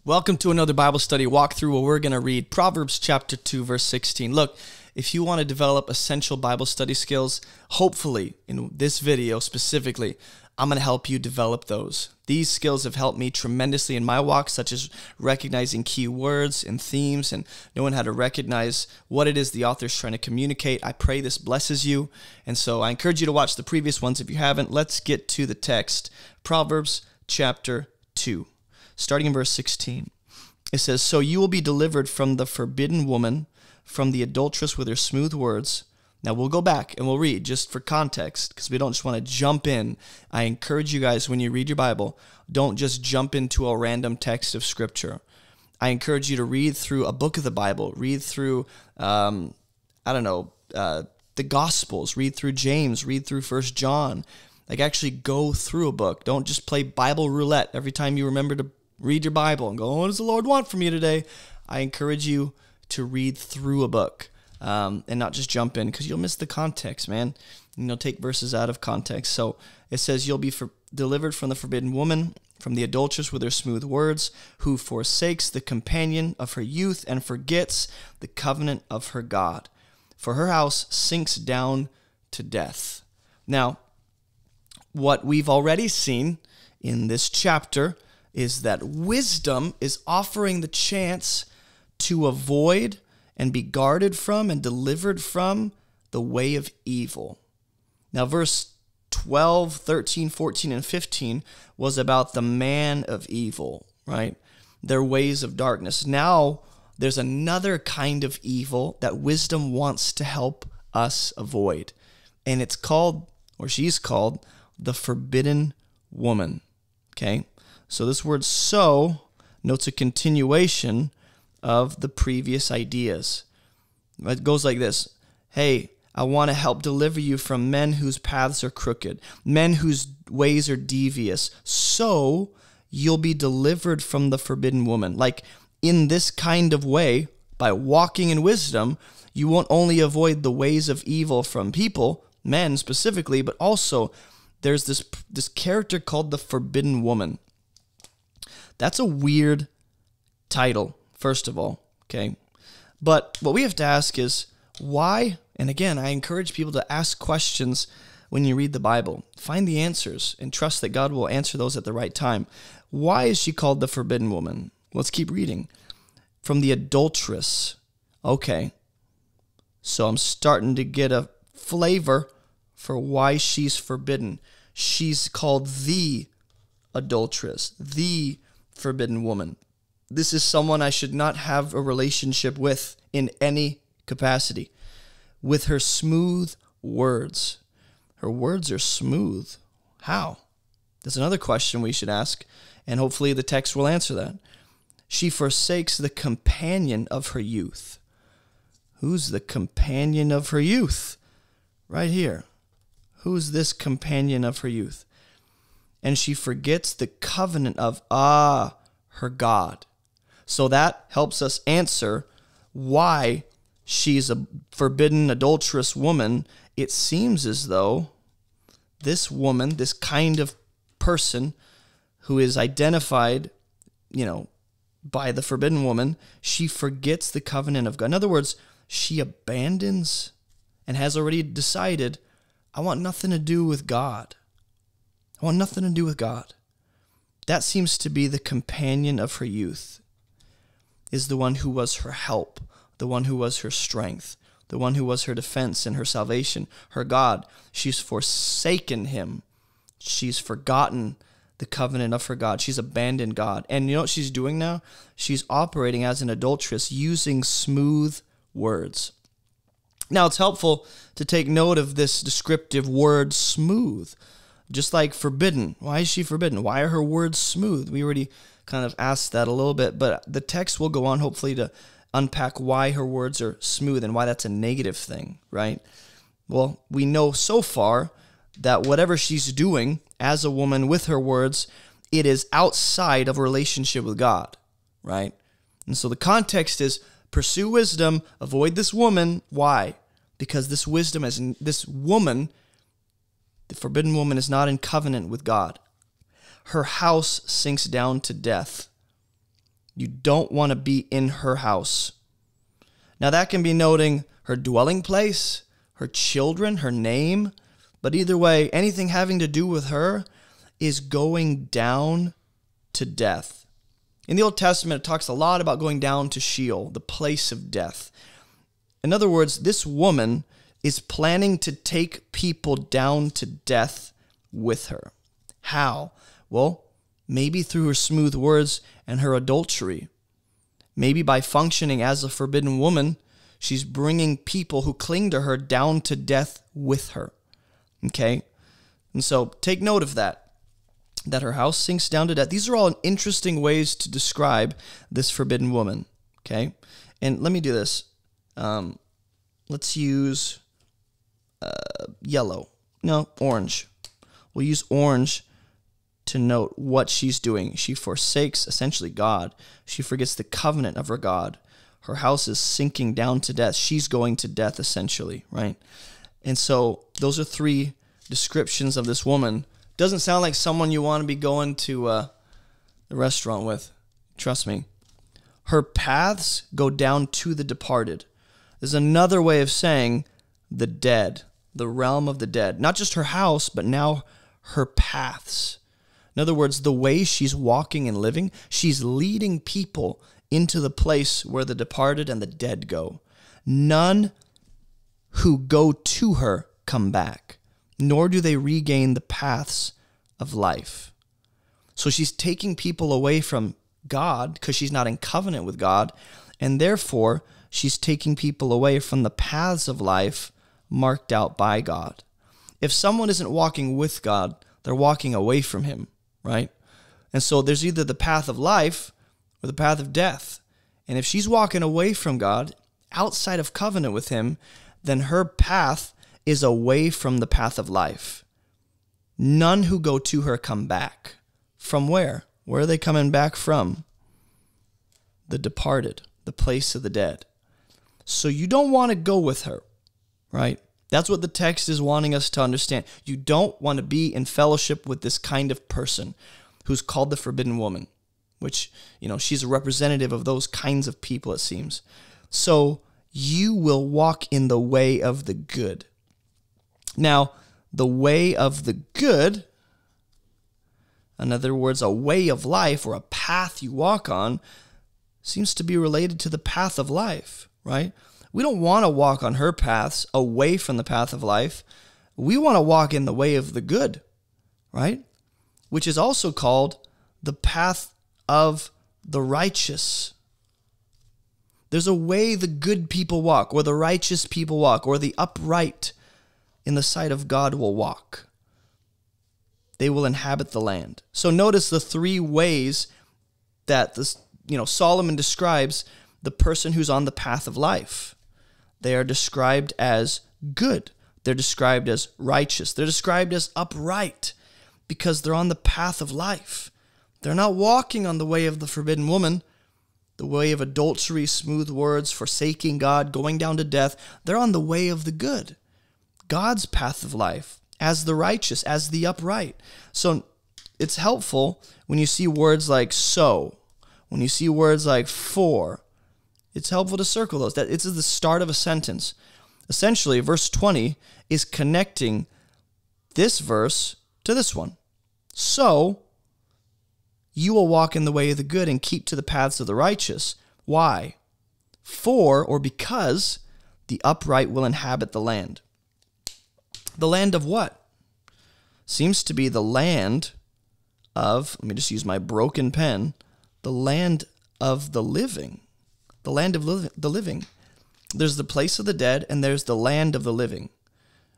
Welcome to another Bible study walkthrough where we're going to read Proverbs chapter 2, verse 16. Look, if you want to develop essential Bible study skills, hopefully in this video specifically, I'm going to help you develop those. These skills have helped me tremendously in my walk, such as recognizing key words and themes and knowing how to recognize what it is the author's trying to communicate. I pray this blesses you. And so I encourage you to watch the previous ones if you haven't. Let's get to the text. Proverbs chapter 2. Starting in verse 16, it says, "So you will be delivered from the forbidden woman, from the adulteress with her smooth words." Now we'll go back and we'll read just for context because we don't just want to jump in. I encourage you guys, when you read your Bible, don't just jump into a random text of Scripture. I encourage you to read through a book of the Bible, read through, the Gospels, read through James, read through 1 John. Like actually go through a book. Don't just play Bible roulette every time you remember to read your Bible and go, what does the Lord want from you today? I encourage you to read through a book and not just jump in because you'll miss the context, man. Take verses out of context. So it says, you'll be delivered from the forbidden woman, from the adulteress with her smooth words, who forsakes the companion of her youth and forgets the covenant of her God. For her house sinks down to death. Now, what we've already seen in this chapter is that wisdom is offering the chance to avoid and be guarded from and delivered from the way of evil. Now, verse 12, 13, 14, and 15 was about the man of evil, right? Their ways of darkness. Now, there's another kind of evil that wisdom wants to help us avoid. And it's called, or she's called, the forbidden woman, okay? So this word "so" notes a continuation of the previous ideas. It goes like this. Hey, I want to help deliver you from men whose paths are crooked, men whose ways are devious, so you'll be delivered from the forbidden woman. Like in this kind of way, by walking in wisdom, you won't only avoid the ways of evil from people, men specifically, but also there's this character called the forbidden woman. That's a weird title, first of all, okay? But what we have to ask is why, and again, I encourage people to ask questions when you read the Bible. Find the answers and trust that God will answer those at the right time. Why is she called the forbidden woman? Let's keep reading. From the adulteress. Okay, so I'm starting to get a flavor for why she's forbidden. She's called the adulteress, the forbidden woman. This is someone I should not have a relationship with in any capacity. With her smooth words. Her words are smooth. How? That's another question we should ask, and hopefully the text will answer that. She forsakes the companion of her youth. Who's the companion of her youth? Right here. Who's this companion of her youth? And she forgets the covenant of, her God. So that helps us answer why she's a forbidden, adulterous woman. It seems as though this woman, this kind of person who is identified, by the forbidden woman, she forgets the covenant of God. In other words, she abandons and has already decided, I want nothing to do with God. I want nothing to do with God. That seems to be the companion of her youth, is the one who was her help, the one who was her strength, the one who was her defense and her salvation, her God. She's forsaken him. She's forgotten the covenant of her God. She's abandoned God. And you know what she's doing now? She's operating as an adulteress using smooth words. Now, it's helpful to take note of this descriptive word, smooth. Just like forbidden. Why is she forbidden? Why are her words smooth? We already kind of asked that a little bit, but the text will go on hopefully to unpack why her words are smooth and why that's a negative thing, right? Well, we know so far that whatever she's doing as a woman with her words, it is outside of a relationship with God, right? And so the context is pursue wisdom, avoid this woman. Why? Because this woman, the forbidden woman, is not in covenant with God. Her house sinks down to death. You don't want to be in her house. Now that can be noting her dwelling place, her children, her name, but either way, anything having to do with her is going down to death. In the Old Testament, it talks a lot about going down to Sheol, the place of death. In other words, this woman is planning to take people down to death with her. How? Well, maybe through her smooth words and her adultery. Maybe by functioning as a forbidden woman, she's bringing people who cling to her down to death with her. Okay? And so take note of that her house sinks down to death. These are all interesting ways to describe this forbidden woman. Okay? And let me do this. Let's use yellow. No, orange. We'll use orange to note what she's doing. She forsakes essentially God. She forgets the covenant of her God. Her house is sinking down to death. She's going to death essentially, right? And so those are three descriptions of this woman. Doesn't sound like someone you want to be going to the restaurant with. Trust me. Her paths go down to the departed. There's another way of saying the dead, the realm of the dead. Not just her house, but now her paths. In other words, the way she's walking and living, she's leading people into the place where the departed and the dead go. None who go to her come back, nor do they regain the paths of life. So she's taking people away from God because she's not in covenant with God, and therefore she's taking people away from the paths of life marked out by God. If someone isn't walking with God, they're walking away from him, right? And so there's either the path of life or the path of death. And if she's walking away from God, outside of covenant with him, then her path is away from the path of life. None who go to her come back. From where? Where are they coming back from? The departed, the place of the dead. So you don't want to go with her, right? That's what the text is wanting us to understand. You don't want to be in fellowship with this kind of person who's called the forbidden woman, which, she's a representative of those kinds of people, it seems. So you will walk in the way of the good. Now, the way of the good, in other words, a way of life or a path you walk on, seems to be related to the path of life, right? We don't want to walk on her paths away from the path of life. We want to walk in the way of the good, right? Which is also called the path of the righteous. There's a way the good people walk, or the righteous people walk, or the upright in the sight of God will walk. They will inhabit the land. So notice the three ways that Solomon describes the person who's on the path of life. They are described as good. They're described as righteous. They're described as upright because they're on the path of life. They're not walking on the way of the forbidden woman, the way of adultery, smooth words, forsaking God, going down to death. They're on the way of the good, God's path of life, as the righteous, as the upright. So it's helpful when you see words like so, when you see words like for. It's helpful to circle those. That it's the start of a sentence. Essentially, verse 20 is connecting this verse to this one. So you will walk in the way of the good and keep to the paths of the righteous. Why? For, or because, the upright will inhabit the land. The land of what? Seems to be the land of, let me just use my broken pen, the land of the living. The land of the living. There's the place of the dead, and there's the land of the living.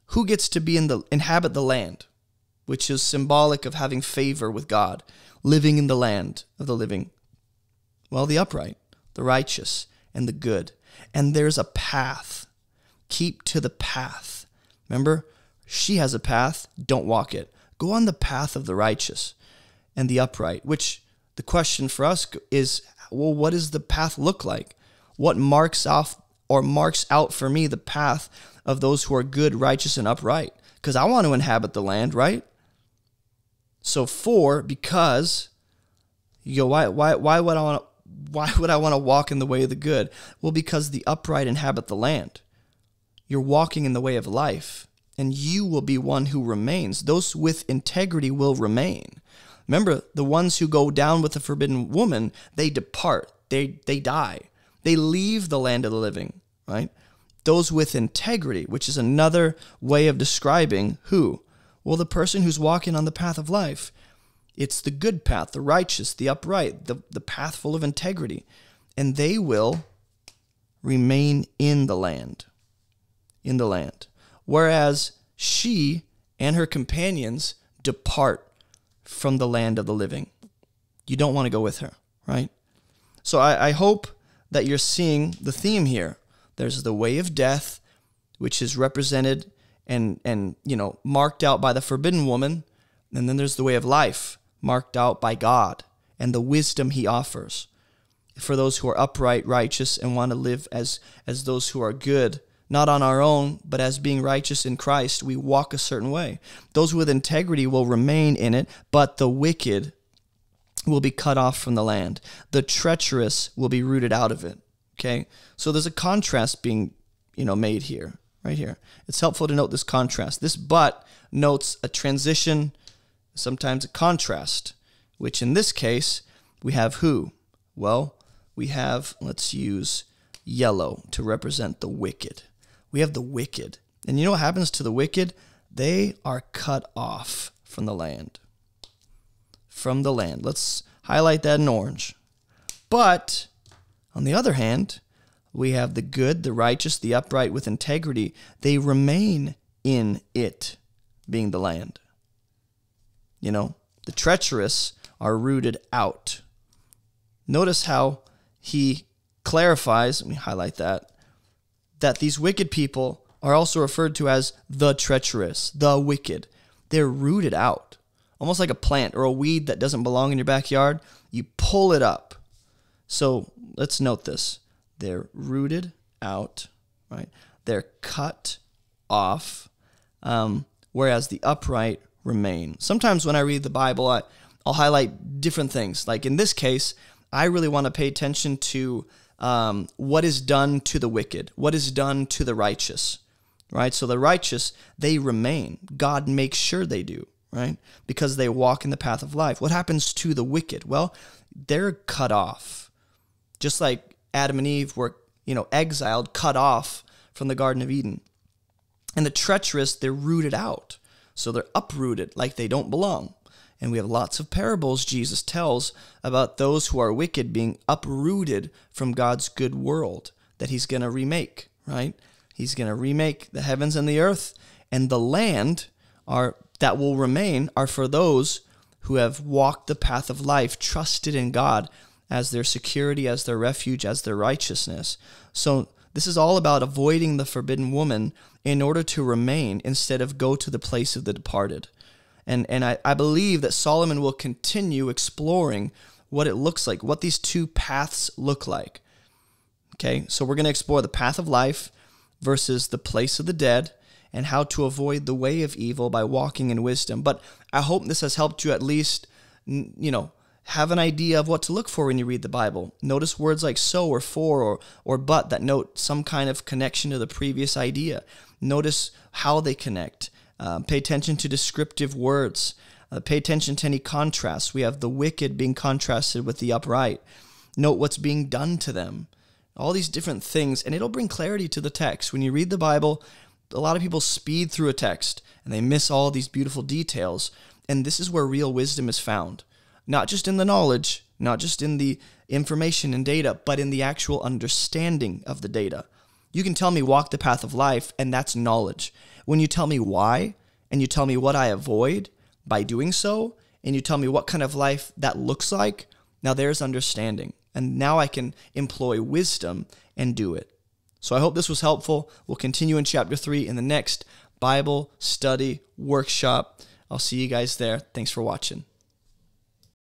Who gets to be inhabit the land, which is symbolic of having favor with God, living in the land of the living? Well, the upright, the righteous, and the good. And there's a path. Keep to the path. Remember, she has a path. Don't walk it. Go on the path of the righteous and the upright, which the question for us is, well, what does the path look like? What marks off or marks out for me the path of those who are good, righteous, and upright? Because I want to inhabit the land, right? So because, why would I want to, why would I want to walk in the way of the good? Well, because the upright inhabit the land. You're walking in the way of life, and you will be one who remains. Those with integrity will remain. Remember, the ones who go down with the forbidden woman, they depart. They die. They leave the land of the living, right? Those with integrity, which is another way of describing who? Well, the person who's walking on the path of life. It's the good path, the righteous, the upright, the path full of integrity. And they will remain in the land. In the land. Whereas she and her companions depart from the land of the living. You don't want to go with her, right? So I hope that you're seeing the theme here. There's the way of death, which is represented and marked out by the forbidden woman. And then there's the way of life, marked out by God and the wisdom he offers for those who are upright, righteous, and want to live as those who are good, not on our own, but as being righteous in Christ. We walk a certain way. Those with integrity will remain in it, but the wicked will be cut off from the land. The treacherous will be rooted out of it. Okay? So there's a contrast being, made here, right here. It's helpful to note this contrast. This but notes a transition, sometimes a contrast, which in this case, we have who? Well, we have, let's use yellow to represent the wicked. We have the wicked. And you know what happens to the wicked? They are cut off from the land. From the land. Let's highlight that in orange. But on the other hand, we have the good, the righteous, the upright with integrity. They remain in it, being the land. The treacherous are rooted out. Notice how he clarifies, let me highlight that these wicked people are also referred to as the treacherous, the wicked. They're rooted out, almost like a plant or a weed that doesn't belong in your backyard. You pull it up. So let's note this. They're rooted out, right? They're cut off, whereas the upright remain. Sometimes when I read the Bible, I'll highlight different things. Like in this case, I really want to pay attention to what is done to the wicked, what is done to the righteous, right? So the righteous, they remain. God makes sure they do, right? Because they walk in the path of life. What happens to the wicked? Well, they're cut off. Just like Adam and Eve were, exiled, cut off from the Garden of Eden. And the treacherous, they're rooted out. So they're uprooted like they don't belong. And we have lots of parables Jesus tells about those who are wicked being uprooted from God's good world that he's going to remake, right? He's going to remake the heavens and the earth, and the land that will remain are for those who have walked the path of life, trusted in God as their security, as their refuge, as their righteousness. So this is all about avoiding the forbidden woman in order to remain instead of go to the place of the departed. And I believe that Solomon will continue exploring what it looks like, what these two paths look like. Okay, so we're going to explore the path of life versus the place of the dead and how to avoid the way of evil by walking in wisdom. But I hope this has helped you at least, have an idea of what to look for when you read the Bible. Notice words like so or for or but that note some kind of connection to the previous idea. Notice how they connect. Pay attention to descriptive words. Pay attention to any contrasts. We have the wicked being contrasted with the upright. Note what's being done to them. All these different things, and it'll bring clarity to the text. When you read the Bible, a lot of people speed through a text, and they miss all these beautiful details. And this is where real wisdom is found. Not just in the knowledge, not just in the information and data, but in the actual understanding of the data. You can tell me walk the path of life, and that's knowledge. When you tell me why, and you tell me what I avoid by doing so, and you tell me what kind of life that looks like, now there's understanding. And now I can employ wisdom and do it. So I hope this was helpful. We'll continue in chapter 3 in the next Bible study workshop. I'll see you guys there. Thanks for watching.